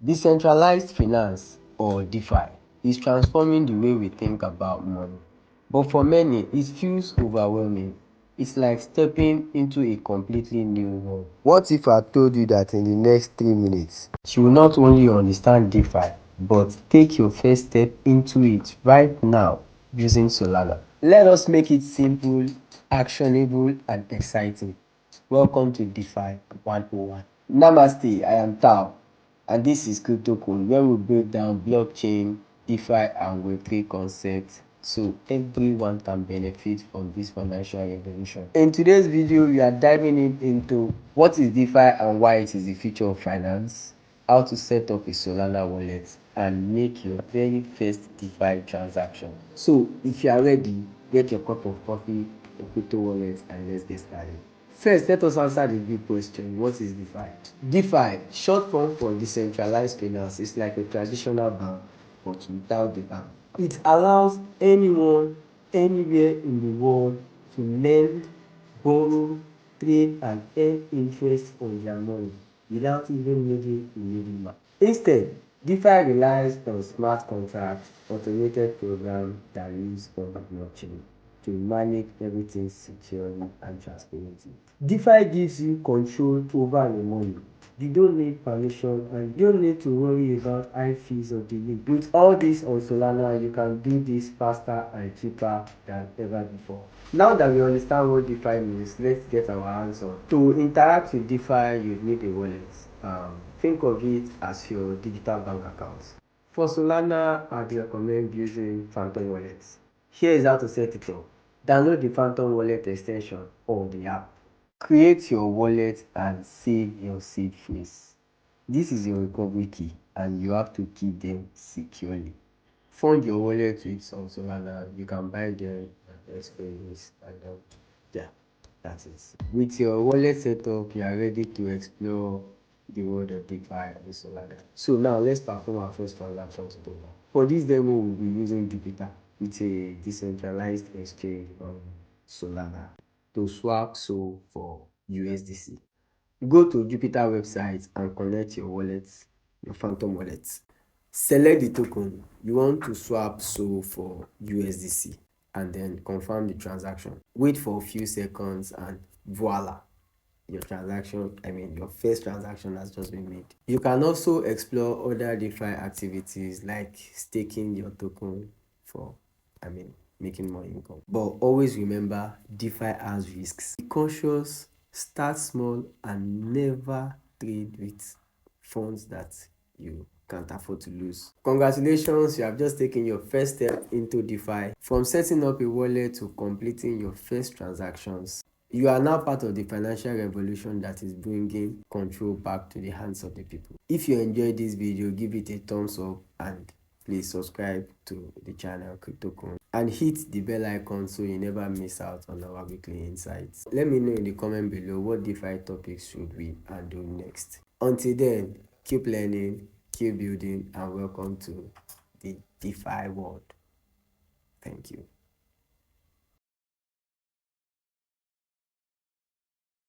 Decentralized finance, or DeFi, is transforming the way we think about money. But for many, it feels overwhelming. It's like stepping into a completely new world. What if I told you that in the next 3 minutes, You will not only understand DeFi, but take your first step into it right now using Solana. Let us make it simple, actionable, and exciting. Welcome to DeFi 101. Namaste, I am Tao, and this is CryptoCoin, where we break down blockchain, DeFi, and Web3 concepts so everyone can benefit from this financial revolution. In today's video, we are diving into what is DeFi and why it is the future of finance, how to set up a Solana wallet, and make your very first DeFi transaction. So if you are ready, get your cup of coffee, your crypto wallet, and let's get started. First, let us answer the big question: what is DeFi? DeFi, short form for decentralized finance, is like a traditional bank but without the bank. It allows anyone, anywhere in the world to lend, borrow, trade, and earn interest on their money without even needing a middleman. Instead, DeFi relies on smart contracts, automated programs that use on blockchain to manage everything securely and transparently. DeFi gives you control over your money. You don't need permission and you don't need to worry about high fees or delay. With all this on Solana, you can do this faster and cheaper than ever before. Now that we understand what DeFi means, let's get our hands on. To interact with DeFi, you need a wallet. Think of it as your digital bank account. For Solana, I'd recommend using Phantom wallets. Here is how to set it up. Download the Phantom wallet extension or the app. Create your wallet and save your seed phrase. This is your recovery key and you have to keep them securely. Fund your wallet with some Solana. You can buy them at experience and yeah, that's it. With your wallet setup, you are ready to explore the world of DeFi and Solana. So now let's perform our first transaction together. For this demo, we'll be using Jupiter with a decentralized exchange on Solana to swap SOL for USDC. Go to Jupiter website and connect your wallet, your Phantom wallet. Select the token you want to swap SOL for USDC and then confirm the transaction. Wait for a few seconds and voila, your first transaction has just been made. You can also explore other DeFi activities like staking your token for making more income. But always remember, DeFi has risks. Be cautious, start small, and never trade with funds that you can't afford to lose. Congratulations, you have just taken your first step into DeFi. From setting up a wallet to completing your first transactions, you are now part of the financial revolution that is bringing control back to the hands of the people. If you enjoyed this video, give it a thumbs up and please subscribe to the channel CryptoCoin and hit the bell icon so you never miss out on our weekly insights. Let me know in the comment below what DeFi topics should we handle next. Until then, keep learning, keep building, and welcome to the DeFi world. Thank you.